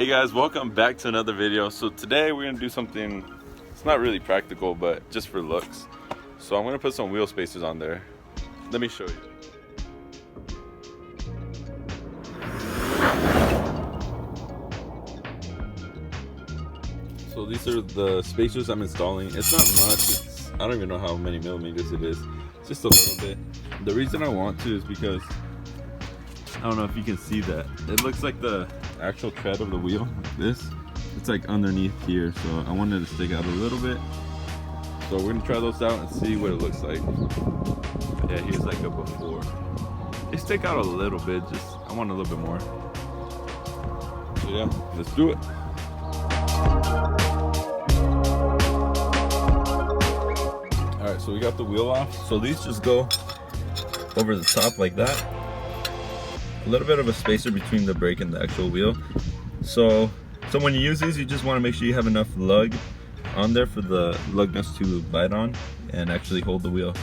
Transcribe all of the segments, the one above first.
Hey guys, welcome back to another video. So today we're gonna do something, it's not really practical, but just for looks. So I'm gonna put some wheel spacers on there. Let me show you. So these are the spacers I'm installing. It's not much, I don't even know how many millimeters it is. It's just a little bit. The reason I want to is because, I don't know if you can see that. It looks like the actual tread of the wheel, like this. It's like underneath here, so I wanted to stick out a little bit. So we're gonna try those out and see what it looks like. Yeah, here's like a before. They stick out a little bit, just, I want a little bit more. So yeah, let's do it. Alright, so we got the wheel off. So these just go over the top like that. A little bit of a spacer between the brake and the actual wheel. So when you use these, you just want to make sure you have enough lug on there for the lug nuts to bite on and actually hold the wheel.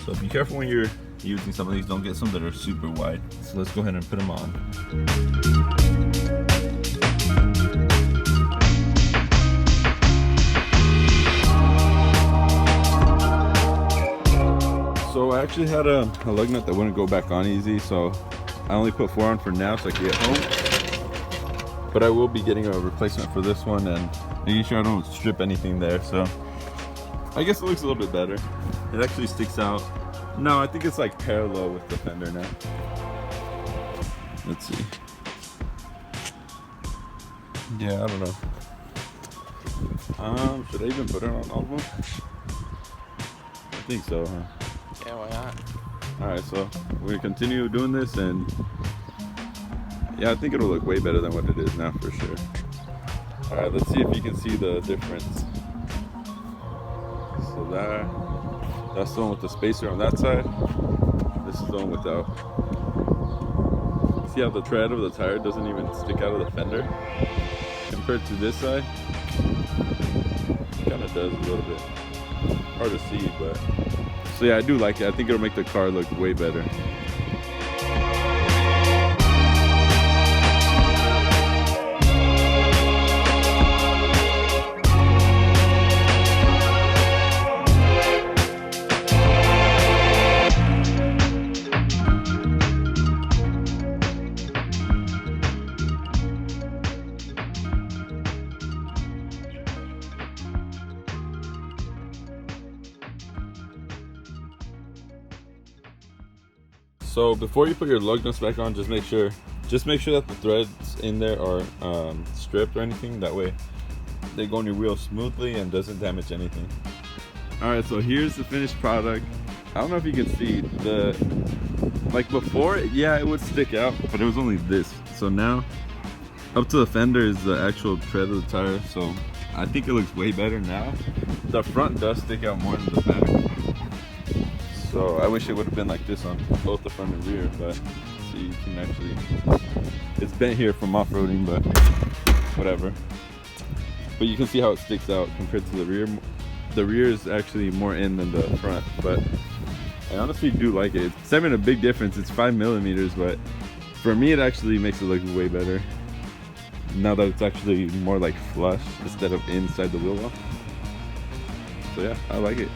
So be careful when you're using some of these. Don't get some that are super wide. So let's go ahead and put them on. So I actually had a lug nut that wouldn't go back on easy, so I only put 4 on for now so I can get home. But I will be getting a replacement for this one and making sure I don't strip anything there. So I guess it looks a little bit better. It actually sticks out. No, I think it's like parallel with the fender now. Let's see. Yeah, I don't know. Should I even put it on all of them? I think so, huh? Yeah, why not? Alright, so we're gonna continue doing this, and yeah, I think it'll look way better than what it is now for sure. Alright, let's see if you can see the difference. So that's the one with the spacer on that side. This is the one without. See how the tread of the tire doesn't even stick out of the fender? Compared to this side, it kind of does a little bit. Hard to see, but so yeah, I do like it. I think it'll make the car look way better. So before you put your lug nuts back on, just make sure that the threads in there are stripped or anything. That way they go on your wheel smoothly and doesn't damage anything. Alright, so here's the finished product. I don't know if you can see like before, yeah, it would stick out, but it was only this. So now up to the fender is the actual tread of the tire, so I think it looks way better now. The front does stick out more than the back. So I wish it would have been like this on both the front and rear, but see, you can actually, it's bent here from off-roading, but whatever. But you can see how it sticks out compared to the rear. The rear is actually more in than the front, but I honestly do like it. It's having a big difference. It's 5 millimeters, but for me it actually makes it look way better. Now that it's actually more like flush instead of inside the wheel well. So yeah, I like it.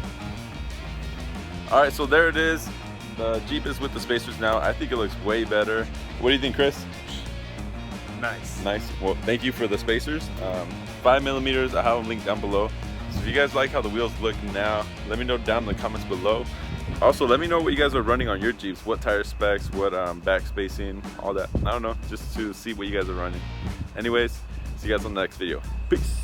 Alright, so there it is. The Jeep is with the spacers now. I think it looks way better. What do you think, Chris? Nice. Nice. Well, thank you for the spacers. 5 millimeters, I have them linked down below. So if you guys like how the wheels look now, let me know down in the comments below. Also, let me know what you guys are running on your Jeeps. What tire specs, what back spacing, all that. I don't know, just to see what you guys are running. Anyways, see you guys on the next video. Peace.